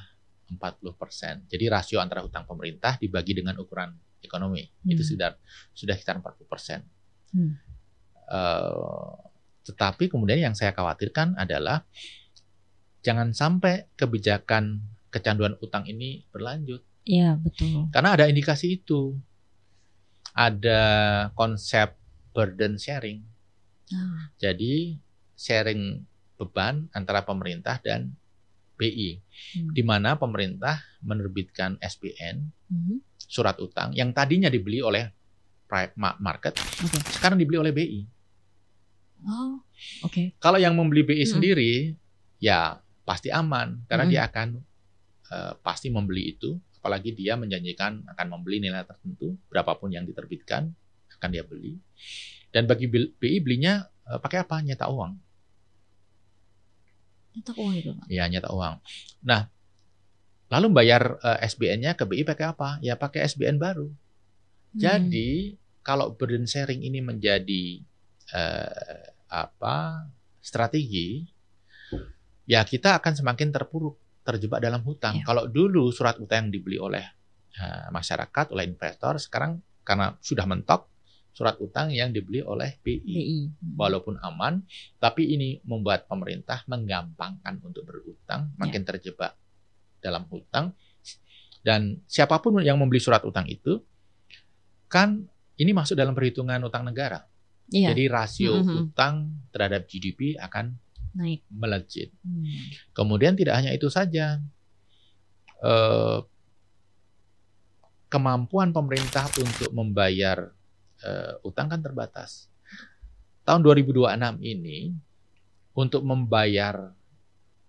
Speaker 2: 40%. Jadi rasio antara hutang pemerintah dibagi dengan ukuran ekonomi itu sudah sekitar 40%. Tetapi kemudian yang saya khawatirkan adalah jangan sampai kebijakan kecanduan utang ini berlanjut.
Speaker 3: Iya, betul.
Speaker 2: Karena ada indikasi itu. Ada konsep burden sharing. Jadi sharing beban antara pemerintah dan BI. Di mana pemerintah menerbitkan SBN, surat utang, yang tadinya dibeli oleh private market, sekarang dibeli oleh BI.
Speaker 3: Oh, oke.
Speaker 2: Kalau yang membeli BI sendiri, ya pasti aman karena dia akan pasti membeli itu, apalagi dia menjanjikan akan membeli nilai tertentu, berapapun yang diterbitkan akan dia beli. Dan bagi BI belinya pakai apa? Nyetak uang.
Speaker 3: Nyetak uang itu, Pak?
Speaker 2: Ya, nyetak uang. Nah, lalu bayar SBN-nya ke BI pakai apa? Ya pakai SBN baru. Jadi kalau burden sharing ini menjadi strategi, ya kita akan semakin terjebak dalam hutang. Kalau dulu surat utang yang dibeli oleh masyarakat, oleh investor, sekarang karena sudah mentok, surat utang yang dibeli oleh BI. Walaupun aman, tapi ini membuat pemerintah menggampangkan untuk berutang, makin terjebak dalam hutang. Dan siapapun yang membeli surat utang itu, kan ini masuk dalam perhitungan utang negara. Jadi rasio utang terhadap GDP akan naik, melejit. Kemudian tidak hanya itu saja, kemampuan pemerintah untuk membayar utang kan terbatas. Tahun 2026 ini untuk membayar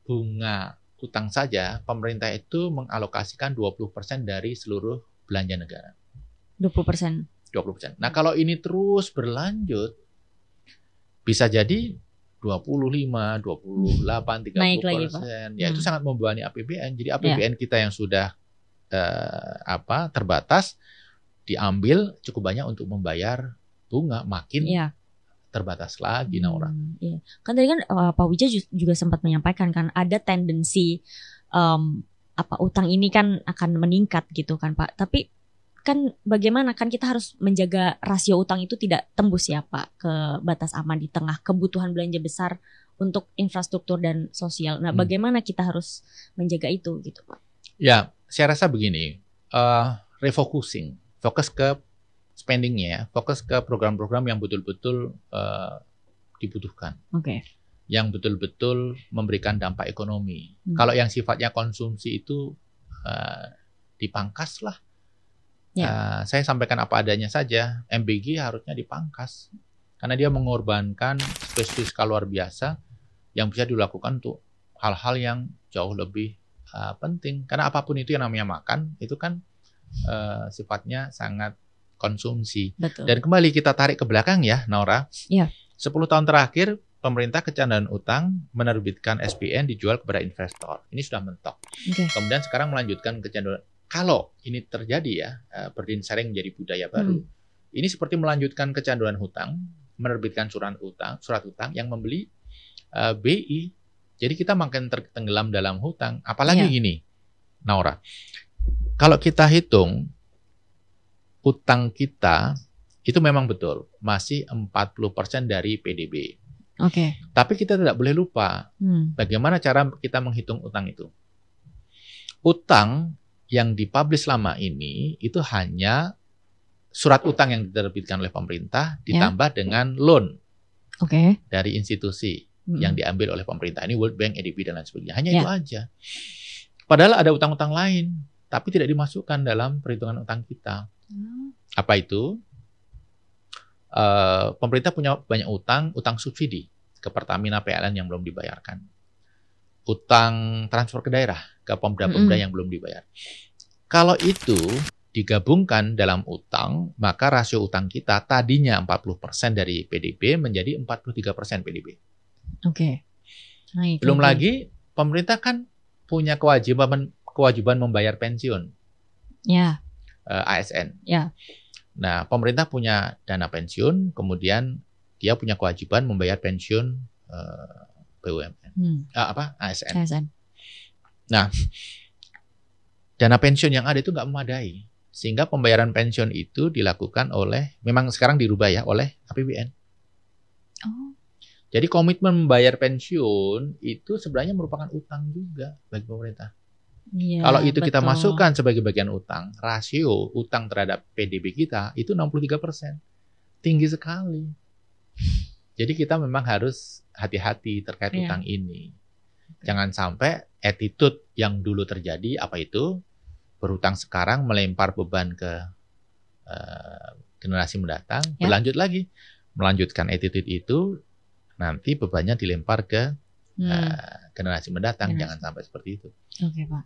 Speaker 2: bunga utang saja pemerintah itu mengalokasikan 20% dari seluruh belanja negara.
Speaker 3: 20%.
Speaker 2: Nah, kalau ini terus berlanjut, bisa jadi 25, 28, 30%.
Speaker 3: Naik lagi, Pak.
Speaker 2: Ya, itu sangat membebani APBN. Jadi APBN kita yang sudah terbatas, diambil cukup banyak untuk membayar bunga, makin terbatas lagi, Naura.
Speaker 3: Kan tadi kan Pak Wija juga sempat menyampaikan kan ada tendensi utang ini kan akan meningkat gitu kan, Pak. Tapi kan bagaimana kan kita harus menjaga rasio utang itu tidak tembus ya Pak ke batas aman di tengah kebutuhan belanja besar untuk infrastruktur dan sosial. Nah, bagaimana kita harus menjaga itu gitu Pak?
Speaker 2: Ya, saya rasa begini, refocusing, fokus ke spendingnya, fokus ke program-program yang betul-betul dibutuhkan. Yang betul-betul memberikan dampak ekonomi. Kalau yang sifatnya konsumsi itu dipangkas lah. Saya sampaikan apa adanya saja, MBG harusnya dipangkas karena dia mengorbankan space fiskal luar biasa yang bisa dilakukan untuk hal-hal yang jauh lebih penting. Karena apapun itu yang namanya makan itu kan sifatnya sangat konsumsi.
Speaker 3: Betul.
Speaker 2: Dan kembali kita tarik ke belakang ya, Naura. 10 tahun terakhir pemerintah kecanduan utang menerbitkan SBN dijual kepada investor. Ini sudah mentok. Kemudian sekarang melanjutkan kecanduan. Kalau ini terjadi ya, burden sharing menjadi budaya baru. Ini seperti melanjutkan kecanduan hutang, menerbitkan surat utang yang membeli BI. Jadi kita makin tenggelam dalam hutang. Apalagi gini, Naura. Kalau kita hitung utang kita itu memang betul masih 40% dari PDB. Tapi kita tidak boleh lupa bagaimana cara kita menghitung utang itu. Utang yang dipublish selama ini itu hanya surat utang yang diterbitkan oleh pemerintah ditambah dengan loan dari institusi yang diambil oleh pemerintah. Ini World Bank, ADB, dan lain sebagainya. Hanya itu aja. Padahal ada utang-utang lain, tapi tidak dimasukkan dalam perhitungan utang kita. Apa itu? Pemerintah punya banyak utang subsidi ke Pertamina, PLN yang belum dibayarkan. Utang transfer ke daerah, ke pemda-pemda yang belum dibayar. Kalau itu digabungkan dalam utang, maka rasio utang kita tadinya 40% dari PDB menjadi 43% PDB. Belum lagi pemerintah kan punya kewajiban membayar pensiun. ASN. Nah, pemerintah punya dana pensiun, kemudian dia punya kewajiban membayar pensiun BUMN. ASN. Nah, dana pensiun yang ada itu nggak memadai. Sehingga pembayaran pensiun itu dilakukan oleh, memang sekarang dirubah ya, oleh APBN.
Speaker 3: Oh.
Speaker 2: Jadi komitmen membayar pensiun itu sebenarnya merupakan utang juga bagi pemerintah.
Speaker 3: Iya,
Speaker 2: Kalau itu kita
Speaker 3: betul.
Speaker 2: masukkan sebagai bagian utang, rasio utang terhadap PDB kita itu 63%. Tinggi sekali. Jadi kita memang harus hati-hati terkait
Speaker 3: Iya.
Speaker 2: utang ini. Jangan sampai attitude yang dulu terjadi, apa itu? Berhutang sekarang melempar beban ke generasi mendatang,
Speaker 3: Ya.
Speaker 2: berlanjut lagi. Melanjutkan attitude itu, nanti bebannya dilempar ke generasi mendatang.
Speaker 3: Generasi.
Speaker 2: Jangan sampai seperti itu.
Speaker 3: Oke, Pak.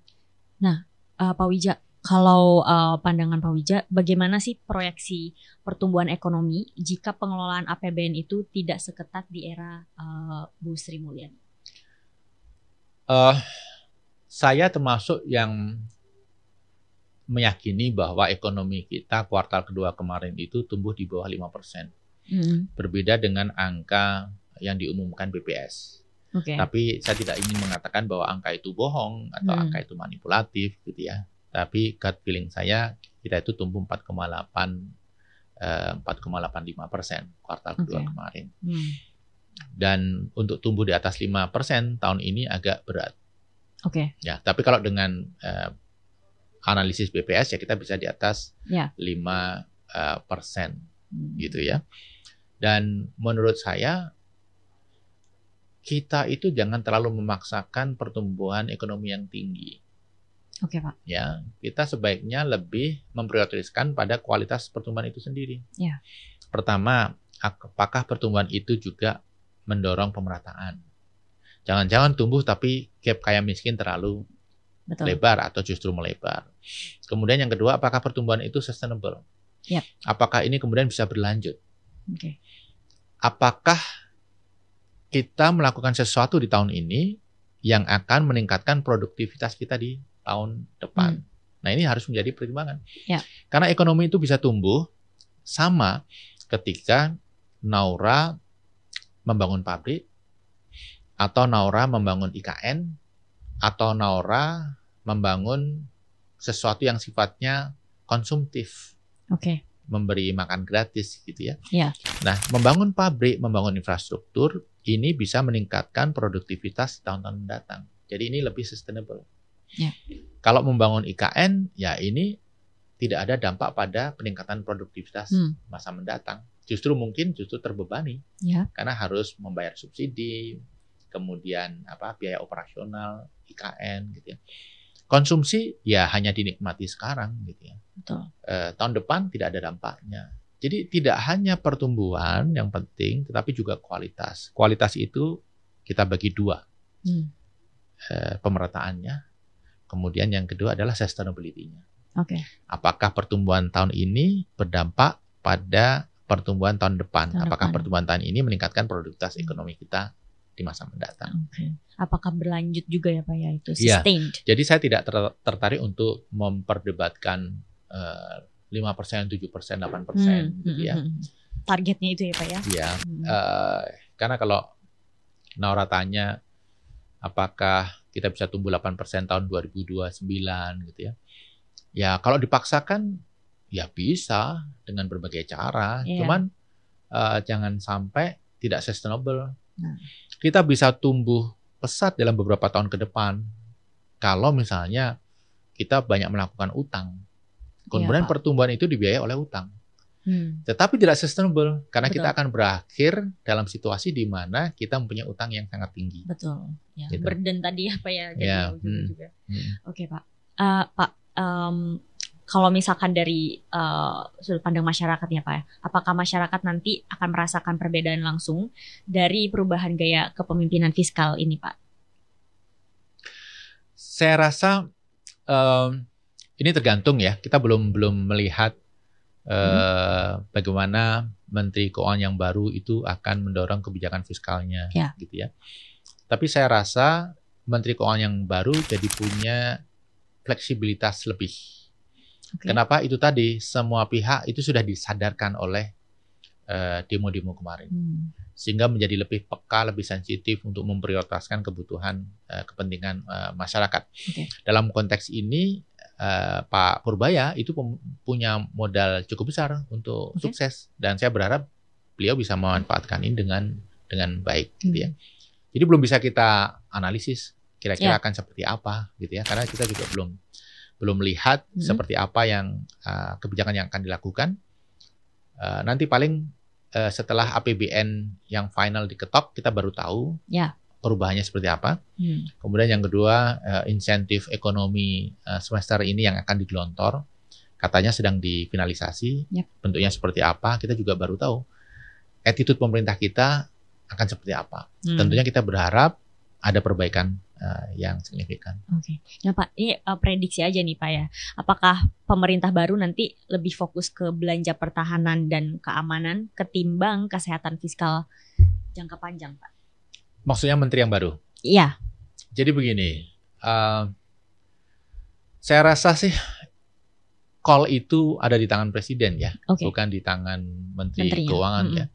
Speaker 3: Nah, Pak Wija, kalau pandangan Pak Wija, bagaimana sih proyeksi pertumbuhan ekonomi jika pengelolaan APBN itu tidak seketat di era Bu Sri Mulyani?
Speaker 2: Saya termasuk yang meyakini bahwa ekonomi kita kuartal kedua kemarin itu tumbuh di bawah 5%. Berbeda dengan angka yang diumumkan BPS.
Speaker 3: Oke.
Speaker 2: Tapi saya tidak ingin mengatakan bahwa angka itu bohong atau angka itu manipulatif gitu ya. Tapi gut feeling saya, kita itu tumbuh 4,85% kuartal kedua kemarin. Dan untuk tumbuh di atas 5% tahun ini agak berat.
Speaker 3: Oke.
Speaker 2: Ya, tapi kalau dengan analisis BPS ya kita bisa di atas 5% gitu ya. Dan menurut saya kita itu jangan terlalu memaksakan pertumbuhan ekonomi yang tinggi.
Speaker 3: Oke, Pak.
Speaker 2: Ya, kita sebaiknya lebih memprioritaskan pada kualitas pertumbuhan itu sendiri.
Speaker 3: Ya.
Speaker 2: Pertama, apakah pertumbuhan itu juga mendorong pemerataan? Jangan-jangan tumbuh tapi gap kaya miskin terlalu lebar atau justru melebar. Kemudian yang kedua, apakah pertumbuhan itu sustainable?
Speaker 3: Yep.
Speaker 2: Apakah ini kemudian bisa berlanjut?
Speaker 3: Okay.
Speaker 2: Apakah kita melakukan sesuatu di tahun ini yang akan meningkatkan produktivitas kita di tahun depan? Nah, ini harus menjadi pertimbangan.
Speaker 3: Yep.
Speaker 2: Karena ekonomi itu bisa tumbuh sama ketika Naura membangun pabrik, atau Naura membangun IKN, atau Naura membangun sesuatu yang sifatnya konsumtif.
Speaker 3: Oke.
Speaker 2: Memberi makan gratis gitu ya.
Speaker 3: Yeah.
Speaker 2: Nah, membangun pabrik, membangun infrastruktur, ini bisa meningkatkan produktivitas tahun-tahun mendatang. Jadi ini lebih sustainable.
Speaker 3: Yeah.
Speaker 2: Kalau membangun IKN, ya ini tidak ada dampak pada peningkatan produktivitas masa mendatang. Justru terbebani.
Speaker 3: Yeah.
Speaker 2: Karena harus membayar subsidi, kemudian biaya operasional IKN gitu ya. Konsumsi ya hanya dinikmati sekarang gitu ya.
Speaker 3: Betul.
Speaker 2: Tahun depan tidak ada dampaknya. Jadi tidak hanya pertumbuhan yang penting, tetapi juga kualitas. Kualitas itu kita bagi dua. Pemerataannya, kemudian yang kedua adalah sustainability-nya.
Speaker 3: Oke.
Speaker 2: Apakah pertumbuhan tahun ini berdampak pada pertumbuhan tahun depan? Apakah pertumbuhan tahun ini meningkatkan produktivitas ekonomi kita di masa mendatang?
Speaker 3: Okay. Apakah berlanjut juga ya Pak ya itu sustained?
Speaker 2: Ya, jadi saya tidak tertarik untuk memperdebatkan 5%, 7%, 8% gitu ya.
Speaker 3: Targetnya itu ya Pak ya?
Speaker 2: Iya, karena kalau Naura tanya apakah kita bisa tumbuh 8% tahun 2029 gitu ya. Ya kalau dipaksakan ya bisa dengan berbagai cara. Yeah. Cuman jangan sampai tidak sustainable. Kita bisa tumbuh pesat dalam beberapa tahun ke depan kalau misalnya kita banyak melakukan utang. Kemudian pertumbuhan itu dibiayai oleh utang. Tetapi tidak sustainable karena kita akan berakhir dalam situasi di mana kita mempunyai utang yang sangat tinggi.
Speaker 3: Betul. Ya,
Speaker 2: gitu.
Speaker 3: Burden tadi apa ya? Jadi juga. Oke Pak. Pak, kalau misalkan dari sudut pandang masyarakat ya Pak ya, apakah masyarakat nanti akan merasakan perbedaan langsung dari perubahan gaya kepemimpinan fiskal ini Pak?
Speaker 2: Saya rasa ini tergantung ya. Kita belum melihat bagaimana Menteri Keuangan yang baru itu akan mendorong kebijakan fiskalnya, gitu ya. Tapi saya rasa Menteri Keuangan yang baru jadi punya fleksibilitas lebih. Okay. Kenapa? Itu tadi semua pihak itu sudah disadarkan oleh demo-demo kemarin, sehingga menjadi lebih peka, lebih sensitif untuk memprioritaskan kebutuhan kepentingan masyarakat. Okay. Dalam konteks ini Pak Purbaya itu punya modal cukup besar untuk sukses, dan saya berharap beliau bisa memanfaatkan ini dengan baik gitu ya. Jadi belum bisa kita analisis kira-kira akan seperti apa gitu ya, karena kita juga belum melihat seperti apa yang kebijakan yang akan dilakukan. Nanti paling setelah APBN yang final diketok kita baru tahu perubahannya seperti apa. Kemudian yang kedua, insentif ekonomi semester ini yang akan digelontor, katanya sedang difinalisasi. Bentuknya seperti apa, kita juga baru tahu. Attitude pemerintah kita akan seperti apa. Tentunya kita berharap ada perbaikan yang signifikan.
Speaker 3: Oke. Nah Pak, ini prediksi aja nih Pak ya. Apakah pemerintah baru nanti lebih fokus ke belanja pertahanan dan keamanan ketimbang kesehatan fiskal jangka panjang Pak?
Speaker 2: Maksudnya menteri yang baru?
Speaker 3: Iya.
Speaker 2: Jadi begini, saya rasa sih call itu ada di tangan presiden ya, bukan di tangan menteri keuangan ya.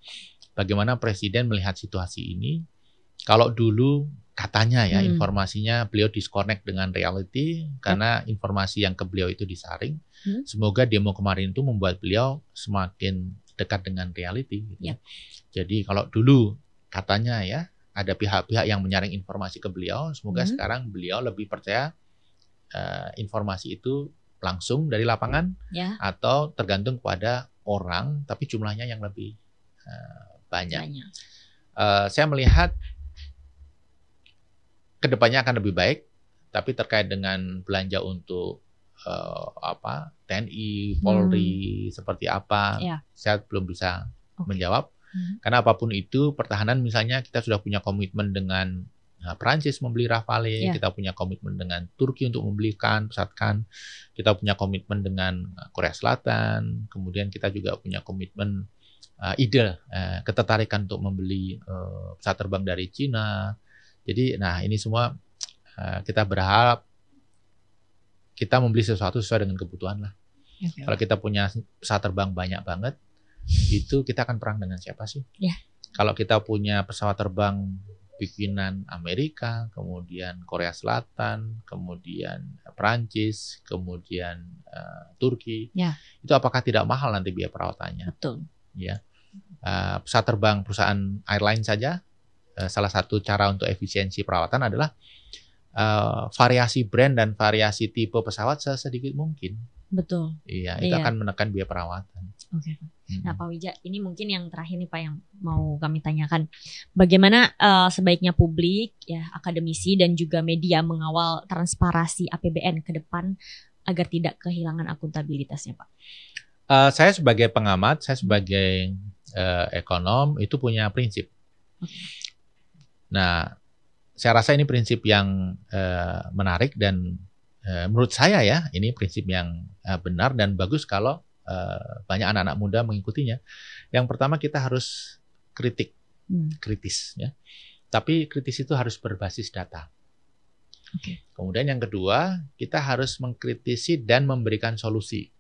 Speaker 2: Bagaimana presiden melihat situasi ini? Kalau dulu katanya ya informasinya beliau disconnect dengan reality karena informasi yang ke beliau itu disaring. Semoga demo kemarin itu membuat beliau semakin dekat dengan reality. Gitu. Jadi kalau dulu katanya ya, ada pihak-pihak yang menyaring informasi ke beliau, semoga sekarang beliau lebih percaya informasi itu langsung dari lapangan atau tergantung kepada orang, tapi jumlahnya yang lebih banyak. Saya melihat kedepannya akan lebih baik, tapi terkait dengan belanja untuk TNI, Polri seperti apa, saya belum bisa menjawab. Karena apapun itu, pertahanan misalnya kita sudah punya komitmen dengan Perancis membeli Rafale, kita punya komitmen dengan Turki untuk membelikan pesawat Kan, kita punya komitmen dengan Korea Selatan, kemudian kita juga punya komitmen ketertarikan untuk membeli pesawat terbang dari Cina. Jadi, nah ini semua kita berharap kita membeli sesuatu sesuai dengan kebutuhan lah. Kalau kita punya pesawat terbang banyak banget, itu kita akan perang dengan siapa sih? Kalau kita punya pesawat terbang bikinan Amerika, kemudian Korea Selatan, kemudian Perancis, kemudian Turki, itu apakah tidak mahal nanti biaya perawatannya?
Speaker 3: Betul.
Speaker 2: Ya, pesawat terbang perusahaan airline saja, salah satu cara untuk efisiensi perawatan adalah variasi brand dan variasi tipe pesawat sedikit mungkin.
Speaker 3: Betul.
Speaker 2: Iya, itu akan menekan biaya perawatan.
Speaker 3: Oke. Nah, Pak Wija, ini mungkin yang terakhir nih Pak yang mau kami tanyakan. Bagaimana sebaiknya publik, ya akademisi dan juga media mengawal transparansi APBN ke depan agar tidak kehilangan akuntabilitasnya, Pak?
Speaker 2: Saya sebagai pengamat, saya sebagai ekonom itu punya prinsip. Nah, saya rasa ini prinsip yang menarik dan menurut saya ya, ini prinsip yang benar dan bagus kalau banyak anak-anak muda mengikutinya. Yang pertama kita harus kritis ya. Tapi kritis itu harus berbasis data. Kemudian yang kedua, kita harus mengkritisi dan memberikan solusi.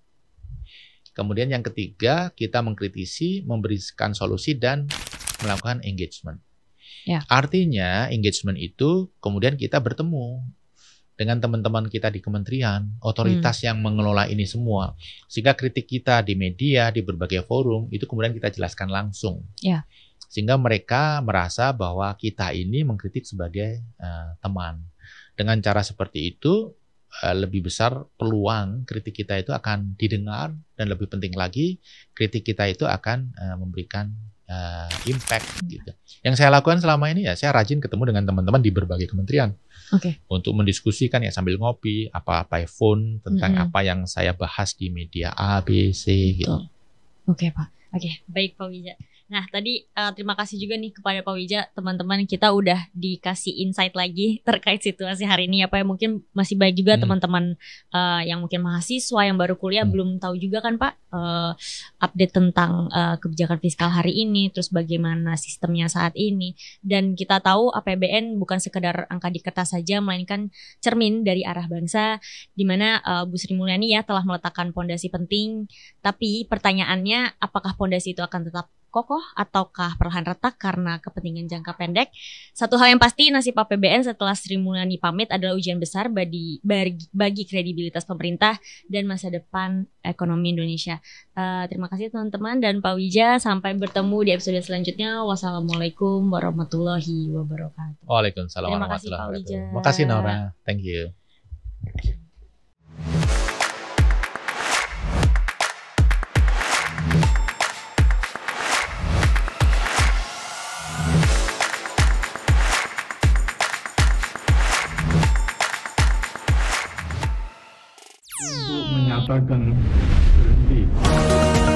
Speaker 2: Kemudian yang ketiga, kita mengkritisi, memberikan solusi dan melakukan engagement. Artinya engagement itu kemudian kita bertemu dengan teman-teman kita di kementerian, otoritas yang mengelola ini semua. Sehingga kritik kita di media, di berbagai forum, itu kemudian kita jelaskan langsung. Sehingga mereka merasa bahwa kita ini mengkritik sebagai teman. Dengan cara seperti itu, lebih besar peluang kritik kita itu akan didengar, dan lebih penting lagi, kritik kita itu akan memberikan impact. Gitu. Yang saya lakukan selama ini ya, saya rajin ketemu dengan teman-teman di berbagai kementerian. Untuk mendiskusikan ya sambil ngopi, apa-apa phone tentang apa yang saya bahas di media A, B, C gitu.
Speaker 3: Oke Pak. Oke, baik Pak Wija. Nah tadi terima kasih juga nih kepada Pak Wija, teman-teman kita udah dikasih insight lagi terkait situasi hari ini ya Pak. Mungkin masih banyak juga teman-teman yang mungkin mahasiswa yang baru kuliah belum tahu juga kan Pak update tentang kebijakan fiskal hari ini, terus bagaimana sistemnya saat ini. Dan kita tahu APBN bukan sekedar angka di kertas saja, melainkan cermin dari arah bangsa, di mana Bu Sri Mulyani ya telah meletakkan pondasi penting. Tapi pertanyaannya, apakah pondasi itu akan tetap kokoh ataukah perlahan retak karena kepentingan jangka pendek? Satu hal yang pasti, nasib APBN setelah Sri Mulyani pamit adalah ujian besar bagi kredibilitas pemerintah dan masa depan ekonomi Indonesia. Terima kasih teman-teman dan Pak Wija. Sampai bertemu di episode selanjutnya. Wassalamualaikum warahmatullahi wabarakatuh.
Speaker 2: Waalaikumsalam
Speaker 3: Terima kasih,
Speaker 2: warahmatullahi
Speaker 3: Pak Wija.
Speaker 2: wabarakatuh. Makasih Naura. Thank you.
Speaker 1: Untuk menyatakan berhenti.